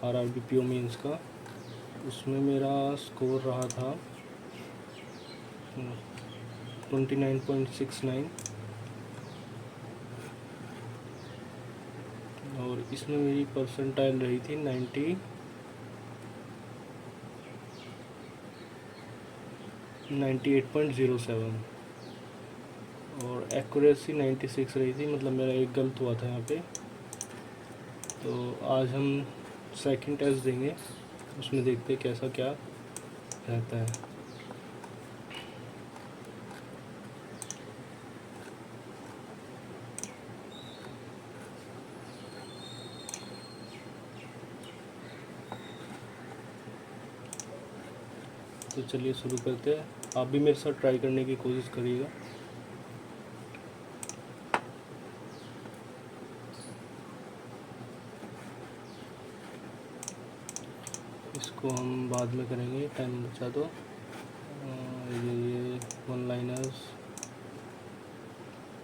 RRB PO mains का। उसमें मेरा स्कोर रहा था 29.69 और इसमें मेरी परसेंटाइल रही थी 98.07 और एक्यूरेसी 96 रही थी, मतलब मेरा एक गलत हुआ था यहाँ पे। तो आज हम सेकंड टेस्ट देंगे, उसमें देखते हैं कैसा क्या रहता है। तो चलिए शुरू करते हैं। आप भी मेरे साथ ट्राई करने की कोशिश करिएगा। इसको हम बाद में करेंगे, टाइम बचा दो। ये वन लाइनर्स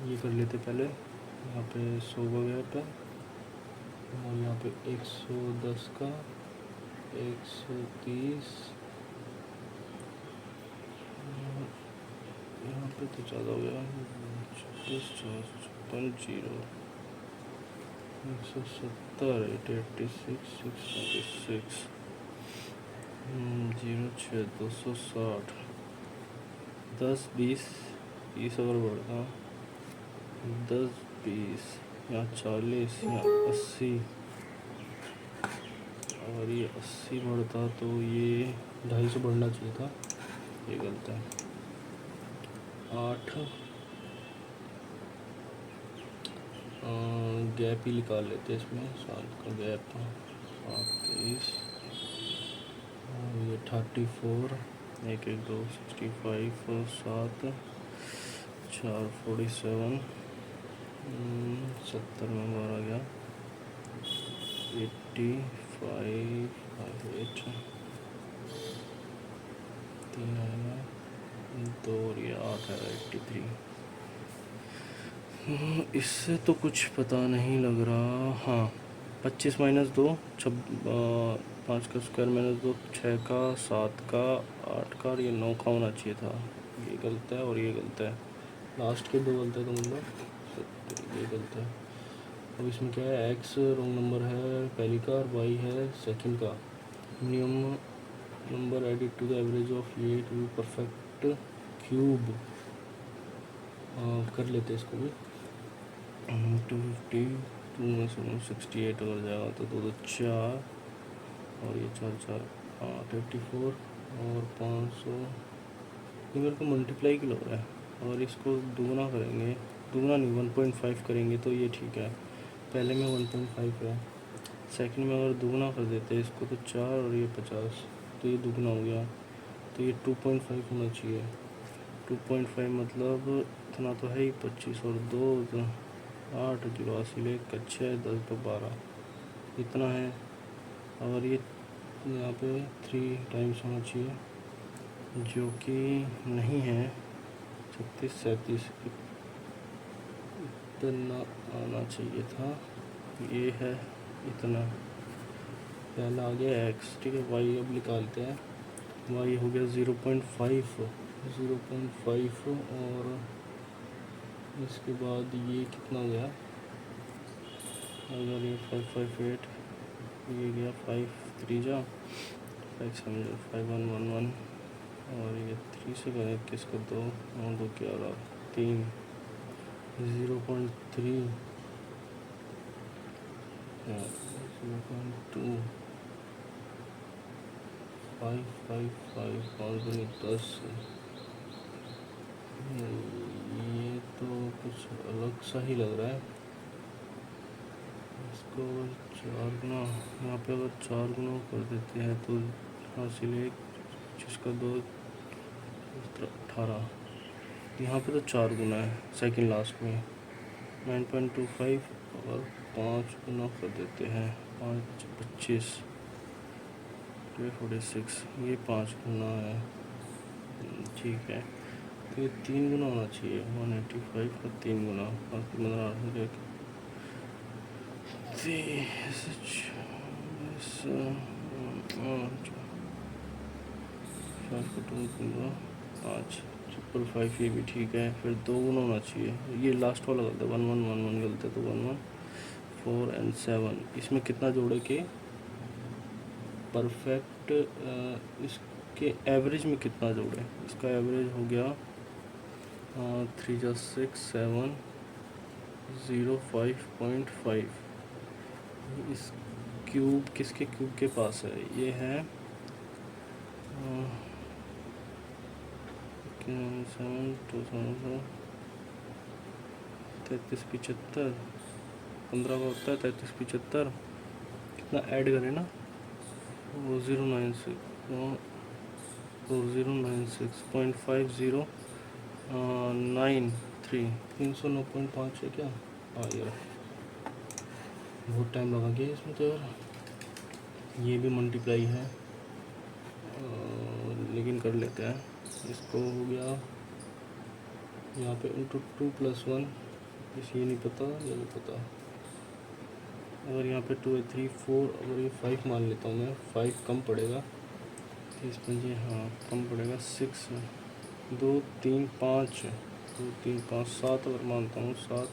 ये कर लेते पहले। यहाँ पे 100 हो गया पे, और यहाँ पे 110 का 130, यहाँ पे तो ज़्यादा हो गया 56, 170, 886, 696, 06, 260, 10, 20 अगर बढ़ता 10, 20 या 40 या 80 और ये 80 बढ़ता तो ये 250 बढ़ना चाहिए था, ये गलत है। 8 गैप ही निकाल लेते इसमें, 7 का गैप 23 और ये 34, 1, 1, 2, 65, 7, 4, 47, 70 में बार आ गया 85, 58, 3 आएगा 2 और ये 8 है 83। इससे तो कुछ पता नहीं लग रहा। हाँ 25 माइनस 2 5 का स्क्वायर माइनस 2 6 का 7 का 8 का और ये 9 का होना चाहिए था, ये गलत है और ये गलत है। लास्ट के 2 गलत है, तो मतलब ये गलत है। अब इसमें क्या है, एक्स रॉन्ग नंबर है पहली का और वाई है सेकंड का। Minimum number added to the average of ये टू बी परफेक्ट क्यूब। कर लेते इसको भी। 250, 2 में से 68 हो जाएगा तो 2 2 4 और ये 4 4 8 84 और 500। ये मेरे को मल्टीप्लाई क्यों लग रहा है। और इसको दुगना करेंगे, दुगना नहीं 1.5 करेंगे तो ये ठीक है। पहले में 1.5 है, सेकंड में अगर दुगना कर देते हैं इसको तो 4 और ये 50 तो ये दुगना हो गया, तो ये 2.5 होना चाहिए। 2.5 मतलब इतना तो है ही, 25 और 2 तो 8, 84, 1 6, 10 तो 12 इतना है। और ये यहाँ पे 3 टाइम्स होना चाहिए जो कि नहीं है, 36 37 इतना आना चाहिए था, ये है इतना। पहला आ गया एक्स, ठीक है। वाई अब निकालते हैं। वाई हो गया 0.5 और इसके बाद ये कितना गया, अगर ये 558 ये गया 5 3 जा 5 समझो 5 1 1 1 और ये 3 से करें किसको 2 9 2 11 3 0.3 0.2 5 5 5 5 दूनी 10। ये तो कुछ अलग सा ही लग रहा है। इसको 4 गुना, यहाँ पे अगर 4 गुना कर देते हैं तो हासिल 1 जिसका 2 18, यहाँ पे तो 4 गुना है सेकंड लास्ट में 9.25 और 5 गुना कर देते हैं 5 25 46, ये 5 गुना है, ठीक है। तो ये 3 गुना होना चाहिए 185 का 3 गुना 5 15 16 पाँच 555 ये भी ठीक है। फिर 2 गुना होना चाहिए, ये लास्ट वाला गलत है, 1 1 1 1 गलत है, तो 1 1 4 एंड 7। इसमें कितना जोड़े के परफेक्ट, इसके एवरेज में कितना जोड़े, इसका एवरेज हो गया 3 जा 6 7 0 5.5। इस क्यूब किसके क्यूब के पास है, ये है 33 75, 15 का होता है 33 75। कितना ऐड करें ना, 4096 4096.5093 309.5 है क्या? हाँ यार बहुत टाइम लगा गया इसमें तो यार। ये भी मल्टीप्लाई है लेकिन कर लेते हैं इसको। हो गया यहाँ पे इंटू 2 + 1, इस ये नहीं पता, ये नहीं पता। अगर यहाँ पे 2 है 3 4, अगर ये 5 मान लेता हूँ मैं, 5 कम पड़ेगा 30 पंजे, हाँ कम पड़ेगा 6 2 3 5 2 3 5 7 अगर मानता हूँ 7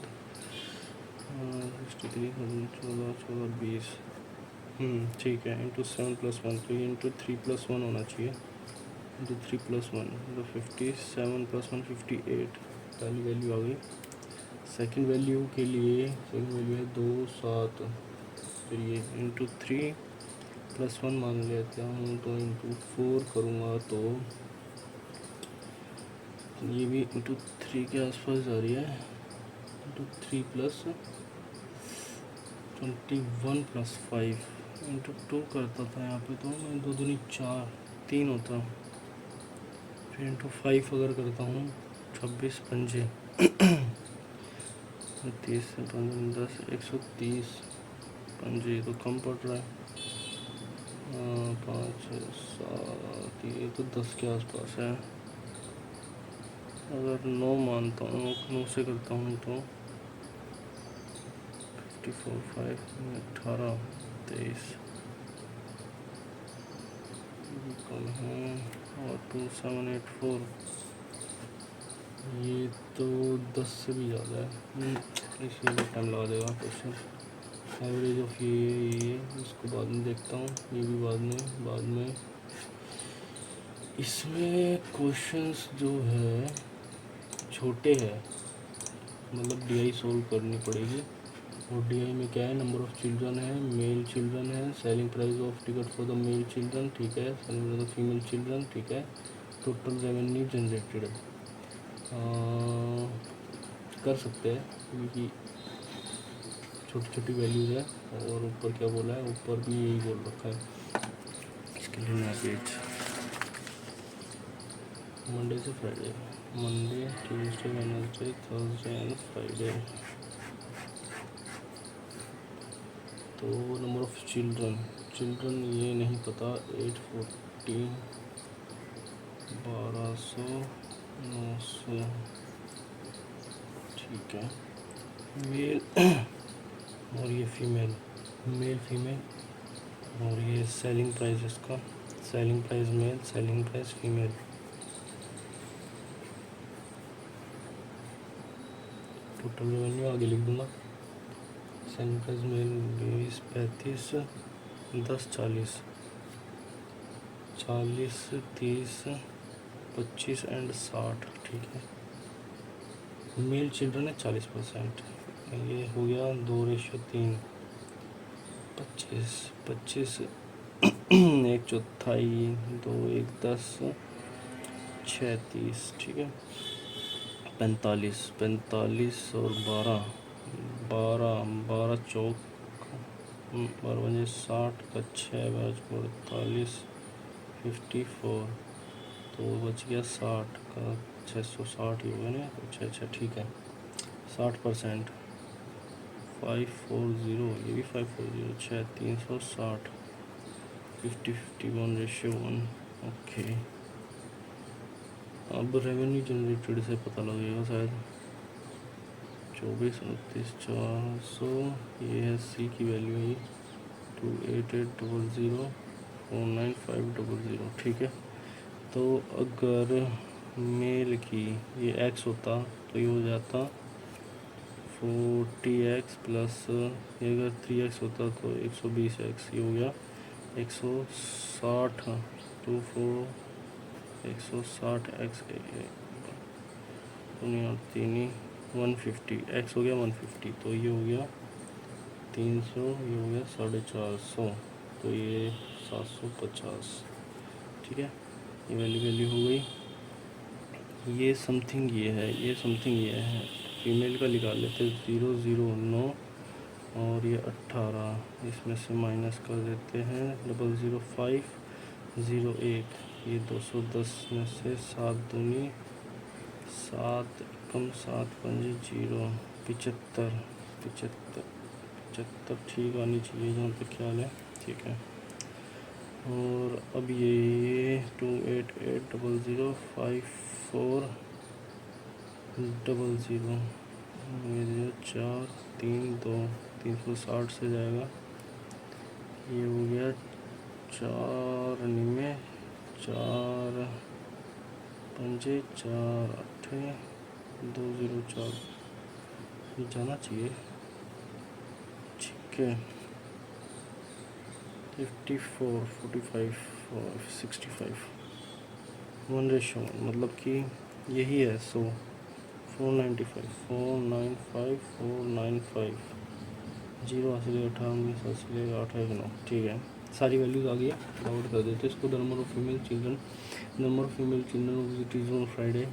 63 14 14 20 ठीक है। इंटू 7 + 1, तो ये इंटू 3 + 1 होना चाहिए, इंटू 3 + 1 तो 57 + 1 58। पहली वैल्यू आ गई। सेकंड वैल्यू के लिए सेकंड वैल्यू है 2 7, फिर ये इंटू 3 + 1 मान लेता हूँ, तो इंटू 4 करूँगा तो ये भी इंटू 3 के आसपास जा रही है। इंटू 3 + 21 + 5 इंटू 2 करता था यहाँ पे, तो मैं 2 दूनी 4 3 होता। फिर इंटू 5 अगर करता हूँ 26 पंजे 30 से 15 10 130 पंजे, तो कम पड़ रहा है 5 7, ये तो 10 के आसपास है। अगर 9 मानता हूँ, 9 से करता हूँ तो 54 5 18 23 कम है, और 2784 ये तो 10 से भी ज़्यादा है, इसलिए भी टाइम लगा देगा क्वेश्चन। एवरेज ऑफ ये इसको बाद में देखता हूँ, ये भी बाद में। इसमें क्वेश्चंस जो है छोटे हैं, मतलब डीआई सोल्व करनी पड़ेगी। और डीआई में क्या है, नंबर ऑफ़ चिल्ड्रन है, मेल चिल्ड्रन है, selling price of ticket for the male children, ठीक है, selling price of female children, ठीक है, टोटल रेवेन्यू जनरेटेड कर सकते हैं क्योंकि छोटी छोटी वैल्यूज़ है। और ऊपर क्या बोला है, ऊपर भी यही बोल रखा है। इसके लिए नया पेज, मंडे से Friday, Monday Tuesday Wednesday Thursday and Friday. तो नंबर ऑफ़ चिल्ड्रन ये नहीं पता, 814 1200 900, ठीक है। मेल और ये फीमेल, मेल फीमेल, और ये सेलिंग प्राइस, इसका selling price male, selling price female. Total revenue आगे लिख दूँगा। सेलिंग प्राइस मेल 20 35 10 40 40 30 25 एंड 60, ठीक है। मेल चिल्ड्रन है 40%, ये हो गया 2:3 25 25 1 चौथाई 2 1 10 36, ठीक है। 45 45 और 12 12 12 चौक 12 बजे 60 का 6 बज 48 54, तो बच गया 60 का 660 ही होगा ना। अच्छा ठीक है, 60% 540, ये भी 540 6 360 50-51 ओके। अब रेवेन्यू जनरेटेड से पता लगेगा शायद। 24 29 400, ये है सी की वैल्यू है, 28804950। ठीक है, तो अगर मेल की ये x होता तो ये हो जाता 40x प्लस, ये अगर 3x होता तो 120x, ये हो गया 160 160x तीन 150x हो गया 150, तो ये हो गया 300, ये हो गया 450, तो ये 750। ठीक है, ये वैल्यू हो गई। ये समथिंग ये है, ये समथिंग ये है। फीमेल का निकाल लेते 009 और ये 18, इसमें से माइनस कर देते हैं 00501, ये 210 में से 7 दूनी 7 कम 7 पंजे 0, 75 75 75 ठीक आनी चाहिए जहाँ पे ख्याल है। ठीक है, और अब ये 28805400, ये 432 360 से जाएगा, ये हो गया 4 पंजे 4 अट्ठे 204, ये जाना चाहिए। ठीक है, 54 45 65 1:1, मतलब कि यही है। 495 जीरो हासिल 18 हासिल 8 9। ठीक है, सारी वैल्यूज आ गई है, आउट कर देते इसको। The number of female children visit on Friday,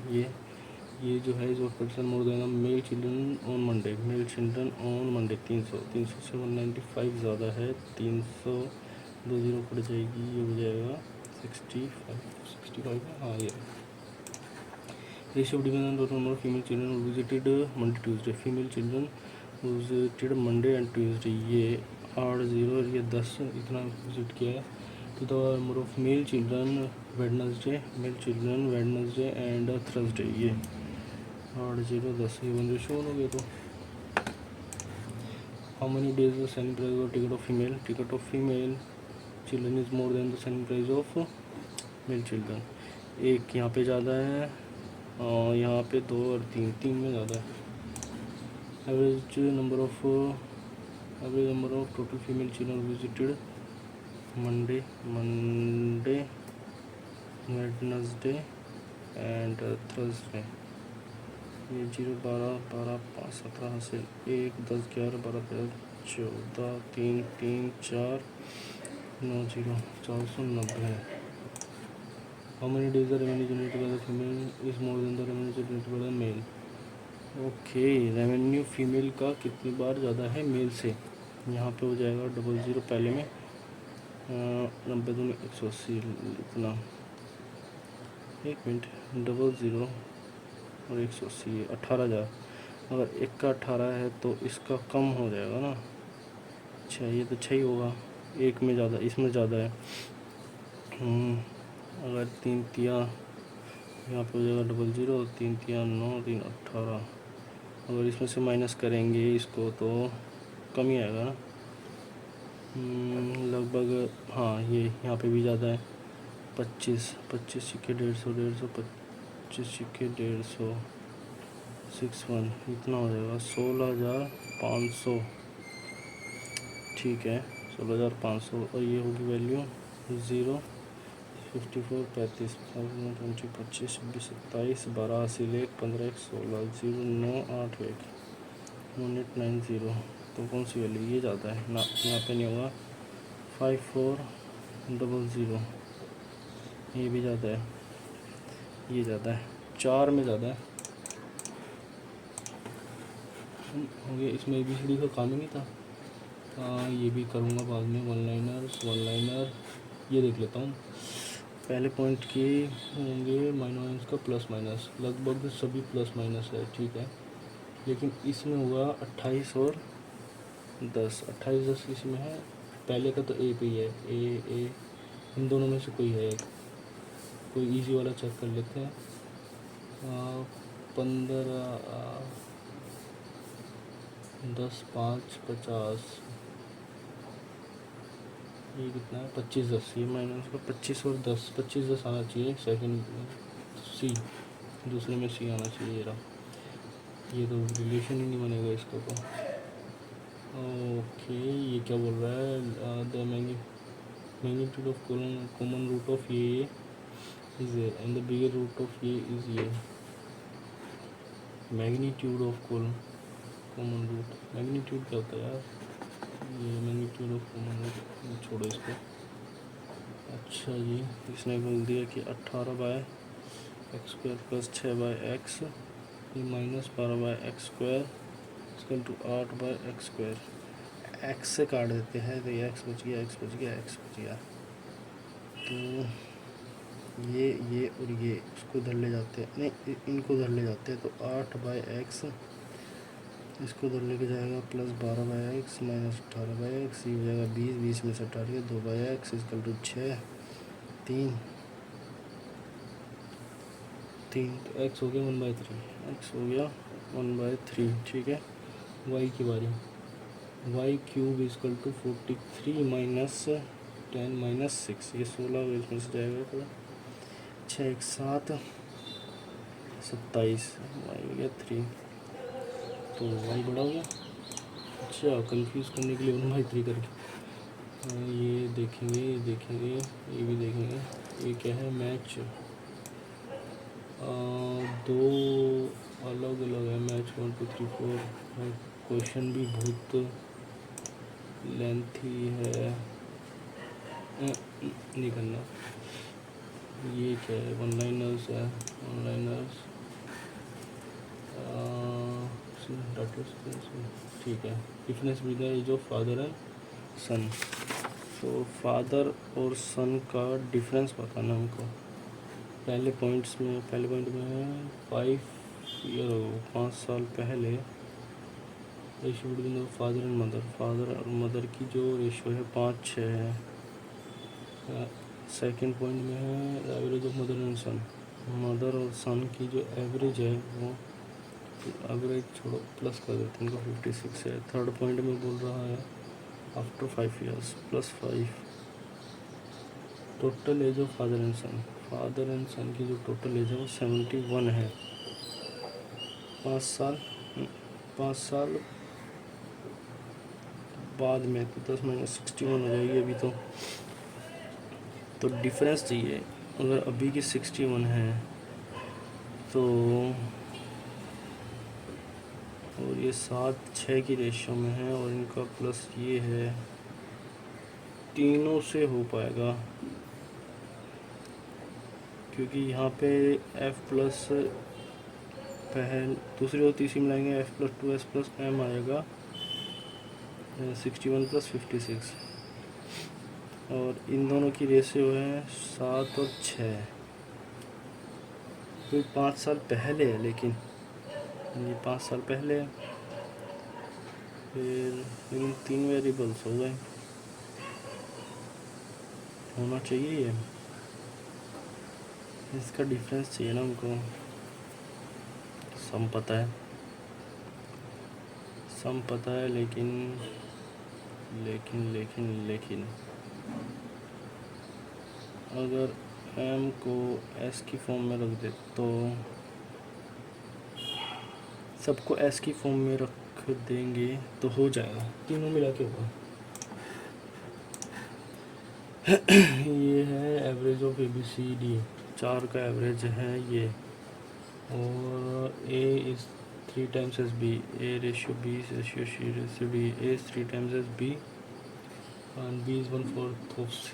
ये जो है जो person more than male children on Monday, 300 से 195 ज़्यादा है, 300 2 जीरो पड़ जाएगी, ये हो जाएगा 65 है। हाँ, ये ratio depend on number of female children visited Monday Tuesday, female children visited Monday and Tuesday, ये 8 0, ये 10 इतना विजिट किया है। तो the number of male children Wednesday and Thursday, ये 8 0 10, ये 1:1 हो गया। तो how many days the selling price of ticket of female children is more than the selling price of male children. एक यहाँ पे ज़्यादा है और यहाँ पे 2 और 3 में ज़्यादा है। Average number of total female children visited Monday Wednesday and Thursday, ये 0 12 12 5 17 हासिल 1 10 11 12 13 14 3 3 4 9 0 490 है। How many days the revenue generated by the female is more than the revenue generated by the male. Okay, revenue female का कितनी बार ज़्यादा है mail से, यहाँ पे हो जाएगा 00 पहले में 90 दूनी 180, इतना 1 मिनट 00 और 180 18,000। अगर एक का 18 है तो इसका कम हो जाएगा ना। अच्छा, ये तो 6 ही होगा, एक में ज़्यादा, इसमें ज़्यादा है। अगर 3 तिया यहाँ पे हो जाएगा 00, 3 तिया 9 3 18, अगर इसमें से माइनस करेंगे इसको तो कम ही आएगा ना लगभग। हाँ, ये यहाँ पे भी ज़्यादा है, 25 सिक्के 150 25 सिक्के 150 61, इतना हो जाएगा 16,500। ठीक है, 16,500, और ये होगी वैल्यू 0 54 35 20 25 26 27 12 हासिल 1 15 1 16 0 9 8 1 1890। तो कौन सी वैल्यू, ये ज़्यादा है ना, यहाँ पे नहीं होगा। 5400, ये भी ज़्यादा है, ये ज़्यादा है, 4 में ज़्यादा है। हो गया, इसमें ABCD का काम ही नहीं था। ये भी करूँगा बाद में। वन लाइनर ये देख लेता हूँ। पहले पॉइंट के होंगे माइनस का प्लस माइनस, लगभग सभी प्लस माइनस है। ठीक है, लेकिन इसमें हुआ 28 और 10, 28 10 इसमें है। पहले का तो ए पे ही है, ए इन दोनों में से कोई है एक, कोई इजी वाला चेक कर लेते हैं। 15 10 5 50 ये कितना है 25 10, ये माइनस का 25 और 10, 25 10 आना चाहिए सेकंड सी, दूसरे में सी आना चाहिए। ये तो रिलेशन ही नहीं बनेगा इसका तो। ओके, ये क्या बोल रहा है, the magnitude of common root of ये is A and the bigger root of ये इज ये। Magnitude of common root, magnitude क्या होता है यार, ये मैग्नीट्यूड ऑफ कॉमन रूट छोड़ो इसको। अच्छा जी, इसने बोल दिया कि 18/x² + 6/x, ये -12/x² equal to 8/x²। X से काट देते हैं तो ये एक्स बच गया, एक्स बच गया, एक्स बच गया। तो ये और ये उसको उधर ले जाते हैं, नहीं इनको उधर ले जाते हैं, तो 8/x इसको उधर लेके जाएगा +12/x -18/x, ये हो जाएगा 20, 20 में से 18 2/x इक्वल टू 6 3 3, तो x हो गया 1/3, x हो गया 1/3। ठीक है, y की बारी, y³ इक्वल टू 43 - 10 - 6, ये 16 इसमें से जाएगा तो 6 1 7 27, y हो गया 3, तो y बड़ा हो गया। अच्छा, कंफ्यूज करने के लिए 1/3 करके ये देखेंगे, ये देखेंगे, ये भी देखेंगे। ये क्या है, मैच दो अलग अलग है मैच, 1 2 3 4। क्वेश्चन भी बहुत लेंथी है, नहीं करना। ये क्या है, वन लाइनर्स है, वन लाइनर्स, ठीक है। Difference between the age of father and son, तो फादर और सन का डिफरेंस बताना हमको। पहले पॉइंट में है 5 ईयर, 5 साल पहले ratio between the father and mother, father और मदर की जो रेशियो है 5:6 है। सेकंड पॉइंट में है average of mother and son, mother और सन की जो एवरेज है वो, एवरेज छोड़ो प्लस कर देते हैं, उनको 56 है। थर्ड पॉइंट में बोल रहा है after 5 years +5 total age of father and son, father and son की जो टोटल एज है वो 71 है। 5 साल बाद में तो 10 - 61 हो जाएगी अभी तो डिफरेंस चाहिए। अगर अभी की 61 है तो, और ये 7:6 की रेशियो में है, और इनका प्लस ये है, तीनों से हो पाएगा क्योंकि यहाँ पे f+ दूसरी और तीसरी मिलाएंगे, f+2s+m आएगा 61 + 56, और इन दोनों की रेशियो है 7 और 6। तो 5 साल पहले है, लेकिन ये 5 साल पहले है, फिर लेकिन 3 वेरिएबल्स हो गए, होना चाहिए ये, इसका डिफरेंस चाहिए ना हमको। सम पता है लेकिन अगर m को s की फॉर्म में रख दे तो, सबको s की फॉर्म में रख देंगे तो हो जाएगा, तीनों मिला के होगा। ये है एवरेज ऑफ ABCD, 4 का एवरेज है ये, और A is 3 times as B, A ratio B ratio C ratio D, A is 3 times as B and B is 1/4 of C,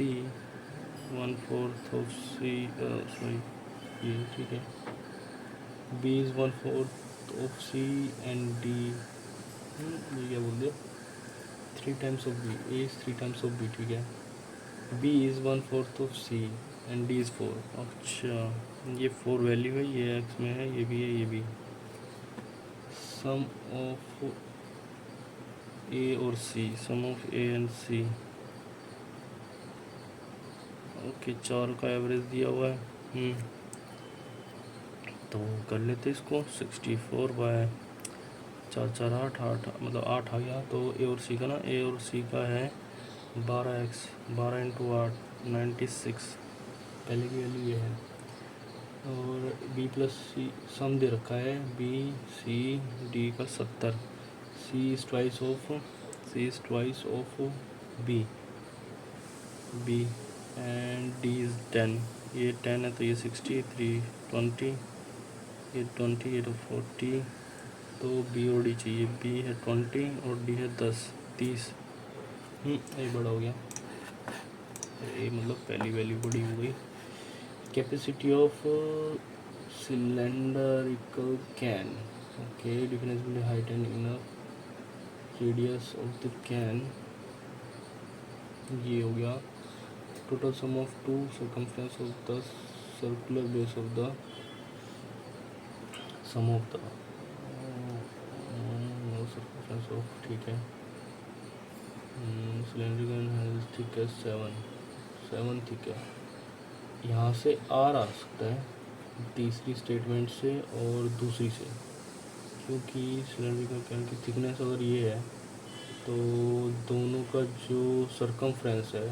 1/4 of C, sorry ये ठीक है, B is 1/4 of C and D, ये क्या बोल दिया, 3 times of B, A is 3 times of B, ठीक है। B is 1/4 of C and D is 4, अच्छा ये 4 वैल्यू है, ये x में है, ये भी है, ये भी। सम ऑफ A और C, sum of A and C, okay 4 का एवरेज दिया हुआ है। तो कर लेते इसको, 64/4 4 4 8 8, मतलब 8 आ गया। तो A और C का ना, A और C का है 12x, 12 × 8 96, पहले की वैल्यू ये है। और बी प्लस सी सम दे रखा है, बी सी डी का 70, C is twice of B and D is 10। ये 10 है तो ये 60, 3 20, ये 20, ये तो 40, तो बी और डी चाहिए। बी है 20 और डी है 10, 30। ये बड़ा हो गया, ये मतलब पहली वैल्यू बड़ी हो गई। Capacity of cylindrical can, okay, difference between height and inner radius of the can, ये हो गया। Total sum of two circumference of the circular base of the sum of the no circumference of, ठीक है। cylindrical has thickness 7 thick है। यहाँ से are आ सकता है तीसरी स्टेटमेंट से और दूसरी से, क्योंकि सिलेंडरिकल कैन की थिकनेस अगर ये है तो दोनों का जो सरकमफ्रेंस है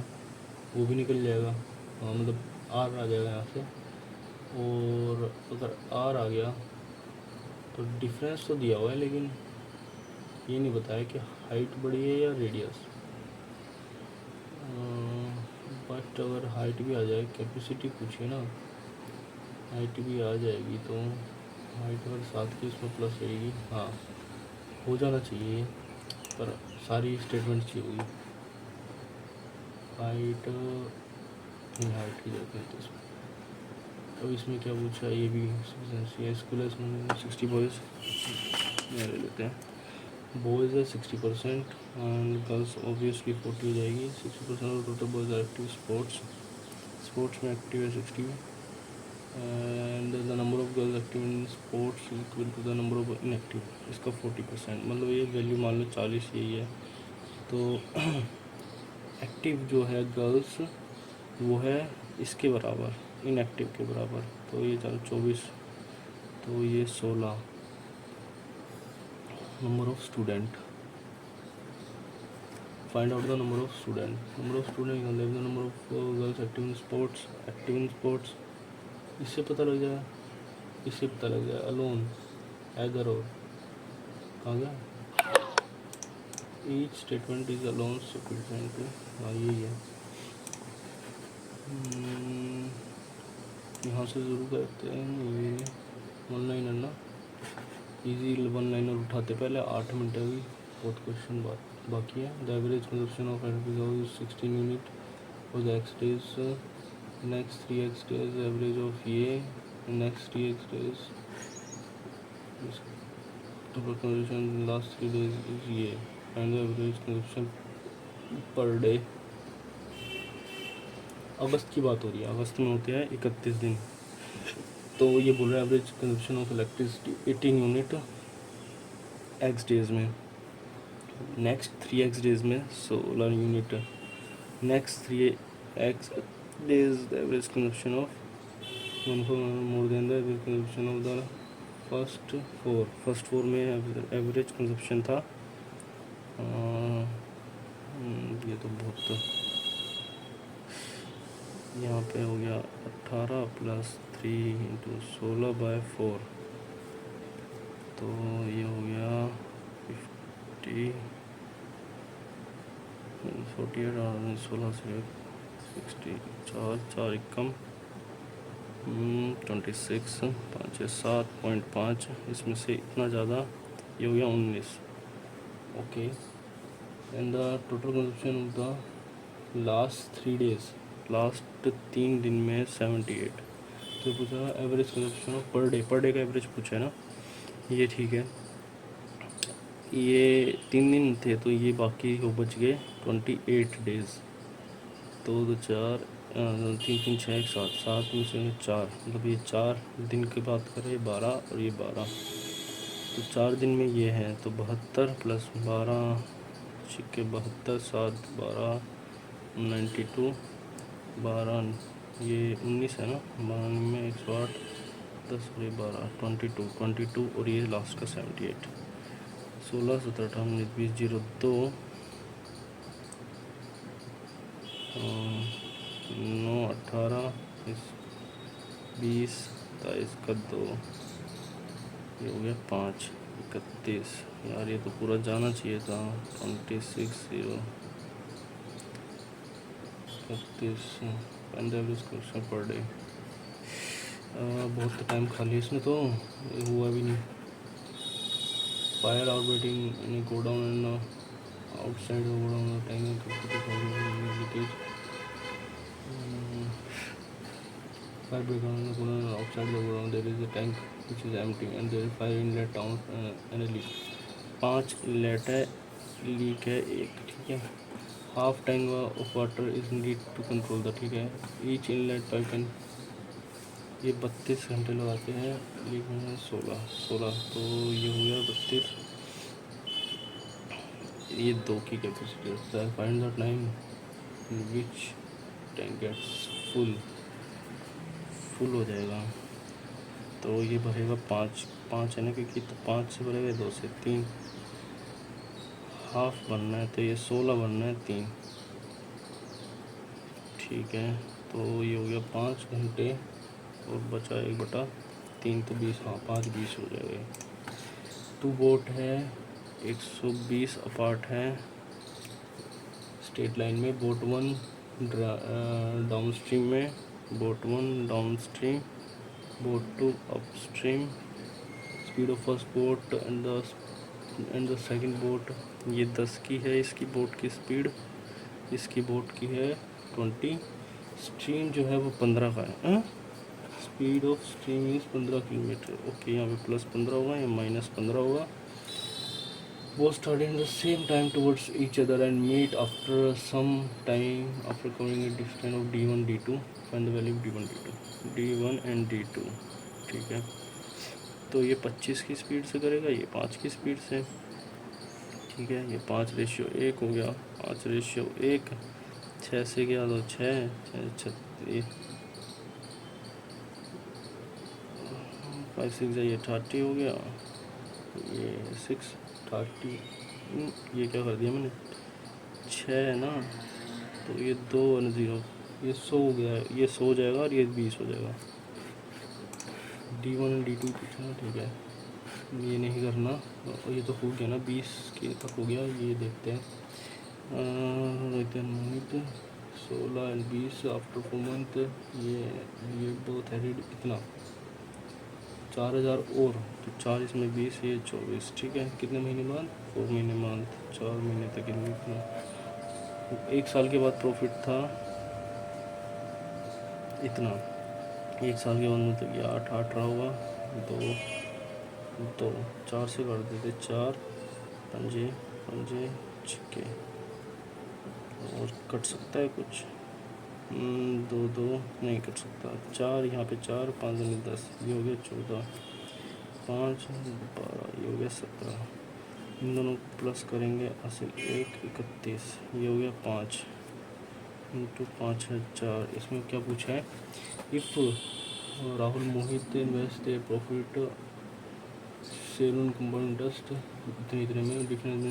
वो भी निकल जाएगा। हाँ, मतलब आर आ जाएगा यहाँ से, और अगर आर आ गया तो डिफरेंस तो दिया हुआ है लेकिन ये नहीं बताया कि हाइट बड़ी है या रेडियस। बट अगर हाइट भी आ जाए, कैपेसिटी पूछिए ना, हाइट भी आ जाएगी तो हाइट अगर 7 की इसमें प्लस रहेगी, हाँ हो जाना चाहिए, पर सारी स्टेटमेंट चाहिए होगी। हाइट नहीं, हाइट की जगह तो इसमें, अब इसमें क्या पूछा, ये भी स्कूल 60 बॉयज़ ले लेते हैं। बॉयज़ है 60% एंड गर्ल्स ऑब्वियसली 40 हो जाएगी। 60% of total boys are active sports में एक्टिव है 60, and the number of girls active in sports equal to the number of inactive, इसका 40%, मतलब ये वैल्यू मान लो 40 यही है। तो एक्टिव जो है गर्ल्स वो है इसके बराबर, इनएक्टिव के बराबर, तो ये चलो 24, तो ये 16। Number of student, find out the number of student the number of girls active in sports, इससे पता लग जाए, अलोन एगर और कहाँ गया, each statement is alone sufficient to, हाँ यही है। यहाँ से शुरू करते हैं, ये 1 लाइनर ना, इजी 1 लाइनर उठाते पहले, 8 मिनट है अभी, बहुत क्वेश्चन बाकी है। The average consumption of electric house 16 unit for the X days, next 3x days average of ये, next 3x days total consumption last 3 days is ये, and the average consumption per day. अगस्त की बात हो रही है, अगस्त में होते हैं 31 दिन, तो ये बोल रहे हैं average consumption of electricity 18 unit x days में, नेक्स्ट 3x डेज में 16 unit, next 3x days the average consumption of 1 more than the average consumption of the first four में एवरेज कंजप्शन था। ये तो बहुत, यहाँ पे हो गया 18 + 3 × 16/4, तो ये हो गया 50, 48 और 16 से 60, 4 एकम 26, 5 7.5, इसमें से इतना ज़्यादा, ये हो गया 19। Okay, and the total consumption of the last 3 days, last 3 दिन में 78। तो पूछा average consumption of per day का एवरेज पूछा है ना, ये ठीक है। ये 3 दिन थे तो ये बाकी हो बच गए 28 डेज, 2 2 4 3 3 6 1 7 में से 4, मतलब ये 4 दिन की बात करें 12 और ये 12, तो 4 दिन में ये है तो 72 + 12 छिक्के 72, 7 12 92, 12 ये 19 है ना, 92 में 108, 10 और ये 12 22 और ये लास्ट का 78, 16 17 18 19 20 02 9 18 20 23 का 2, ये हो गया 5 31। यार ये तो पूरा जाना चाहिए था। 26 0 31 क्वेश्चन पर डे। बहुत टाइम खा लिया इसने तो, ये हुआ भी नहीं। Fire orbiting in go down and outside go down tank leakage. Fire breakdown in the outside the godown there is a tank which is empty and there is fire inlet down and a leak। 5 inlet है, leak है 1, ठीक है। Half tank of water is need to control the, ठीक है। Each inlet pipe can, ये 32 घंटे लगाते हैं, लीक होना 16, तो ये हो गया 32। ये 2 की कैपेसिटी है। Find the time which tank gets full हो जाएगा। तो ये भरेगा 5 है ना, क्योंकि तो 5 से भरेगा 2 से 3, हाफ बनना है तो ये 16 बनना है 3, ठीक है। तो ये हो गया 5 घंटे और बचा 1/3 तो 20, हाँ 5 20 हो जाएगा। 2 बोट है 120 अपार्ट है स्ट्रेट लाइन में। बोट 1 डाउन स्ट्रीम में, boat 1 down stream, boat 2 upstream. Speed of first boat and the second boat, ये 10 की है इसकी बोट की स्पीड, इसकी बोट की है 20। स्ट्रीम जो है वो 15 का है। Speed of stream is 15 kilometre. Okay, यहाँ पे +15 होगा या -15 होगा। Both started in the same time towards each other and meet after some time after covering a distance of d1 d2। find the value of d1 d2, d1 and d2, ठीक है। तो ये 25 की स्पीड से करेगा, ये 5 की speed से, ठीक है। ये 5:1 हो गया, 5:1, 6 से गया तो 6 5 6 ये 30 हो गया, ये 6 30, ये क्या कर दिया मैंने, 6 है ना, तो ये 2 और 0, ये 100 हो गया, ये 100 हो जाएगा और ये 20 हो जाएगा। d1 और d2 पूछना, ठीक है। ये नहीं करना, ये तो हो गया ना, 20 के तक हो गया। ये देखते हैं 16 और 20 आफ्टर 4 मंथ, ये बहुत है इतना 4000 और, तो 4 इसमें 20, ये 24, ठीक है। कितने महीने बाद, 4 महीने बाद, 4 महीने तक इतना 1 साल के बाद प्रॉफिट था इतना। 1 साल के बाद मतलब ये 8 रहा होगा, 2 4 से कर देते, 4 पंजे पंजे छक्के, और कट सकता है कुछ, 2 नहीं कट सकता। 4 यहाँ पे 4, 5 में 10, ये हो गया 14, 5 12, ये हो गया 17। इन दोनों प्लस करेंगे, असल 1 31, ये हो गया 5 इंटू 5 है 4। इसमें क्या पूछा है, if Rahul Mohit invest a profit sale on compound interest इतने में, डिफरेंस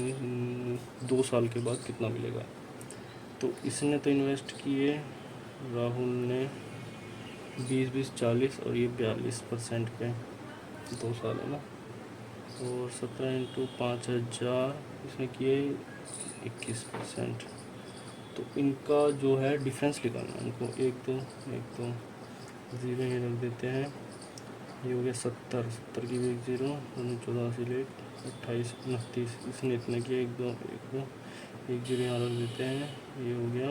2 साल के बाद कितना मिलेगा। तो इसने तो इन्वेस्ट किए, राहुल ने 20 40 और ये 42% पे 2 साल है ना, और 17 इंटू 5000 इसने किए 21%। तो इनका जो है डिफरेंस निकालना है इनको, 1 2 0 ये रख देते हैं। ये हो गया 70 की भी 1 0, 14 से ले 28 29, इसने इतने किए 1 2 1 0 यहाँ रख देते हैं। ये हो गया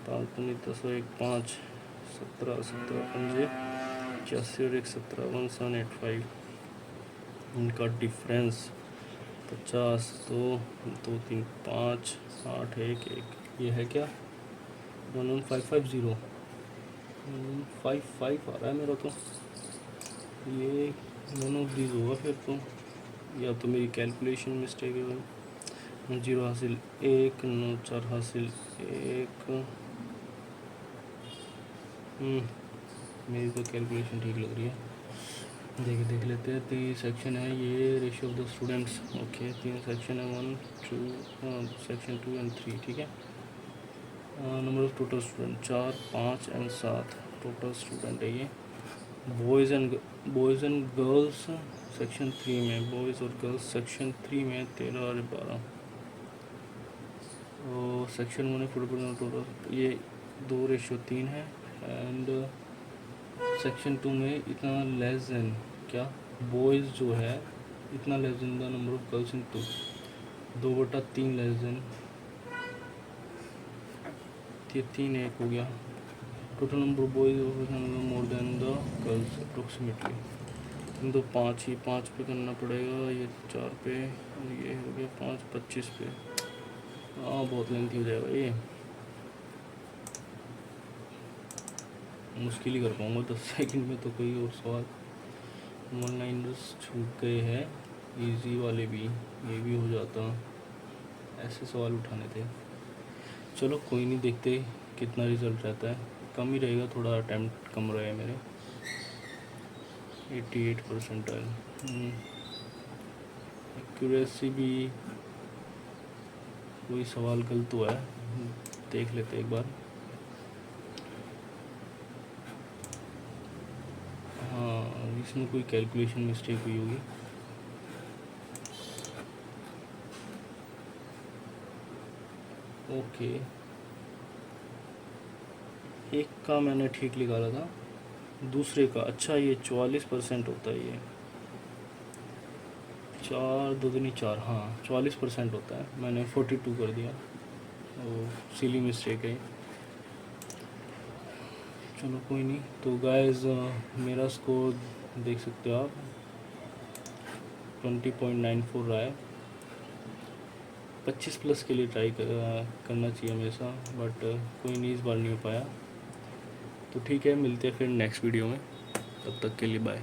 5 5 10 1 5 17 पंजे 81 और 1 17 1785। इनका डिफरेंस 50 2 2 3 5 8 1 1, ये है क्या 11550, 155 आ रहा है मेरा, तो ये वन ऑफ दीज होगा फिर तो, या तो मेरी कैलकुलेशन मिस्टेक है भाई। 0 हासिल 1 9 4 हासिल 1, मेरी तो कैलकुलेशन ठीक लग रही है। देख लेते हैं। 3 सेक्शन है, ये ratio of the students, okay 3 section है, 1 2 सेक्शन 2 एंड 3, ठीक है। Number of total student 4, 5 and 7 total student है ये। बॉयज़ एंड गर्ल्स सेक्शन 3 में, बॉयज़ और गर्ल्स सेक्शन 3 में 13 और 12। और सेक्शन 1 है फुटबॉल टोटल ये 2:3 है। एंड सेक्शन 2 में इतना लेस देन क्या, बॉयज़ जो है इतना less than the number of girls in 2, 2/3 less than, ये 3 1 हो गया। Total number of boys more than the girls approximately, इन तो 5 ही 5 पे करना पड़ेगा, ये 4 पे और ये हो गया 5 25 पे। हाँ बहुत लेंथी हो जाएगा ये, मुश्किल ही कर पाऊँगा 10 सेकंड में तो। कोई और सवाल, 1 लाइनर्स छूट गए हैं, इजी वाले भी, ये भी हो जाता, ऐसे सवाल उठाने थे। चलो कोई नहीं, देखते कितना रिज़ल्ट रहता है। कम ही रहेगा, थोड़ा अटैम्प्ट कम रहे मेरे, 88 परसेंटाइल। एक्यूरेसी भी कोई सवाल गलत हुआ है, देख लेते एक बार। हाँ इसमें कोई कैलकुलेशन मिस्टेक हुई होगी। ओके, एक का मैंने ठीक निकाला था, दूसरे का अच्छा ये 44% होता है, ये 4 2 दूनी 4, हाँ 44% होता है, मैंने 42 कर दिया, वो सिली मिस्टेक है। चलो कोई नहीं। तो गाइस मेरा स्कोर देख सकते हो आप, 20.94 रहा है। 25 प्लस के लिए ट्राई करना चाहिए हमेशा, बट कोई नहीं, इस बार नहीं हो पाया। तो ठीक है, मिलते हैं फिर नेक्स्ट वीडियो में, तब तक के लिए बाय।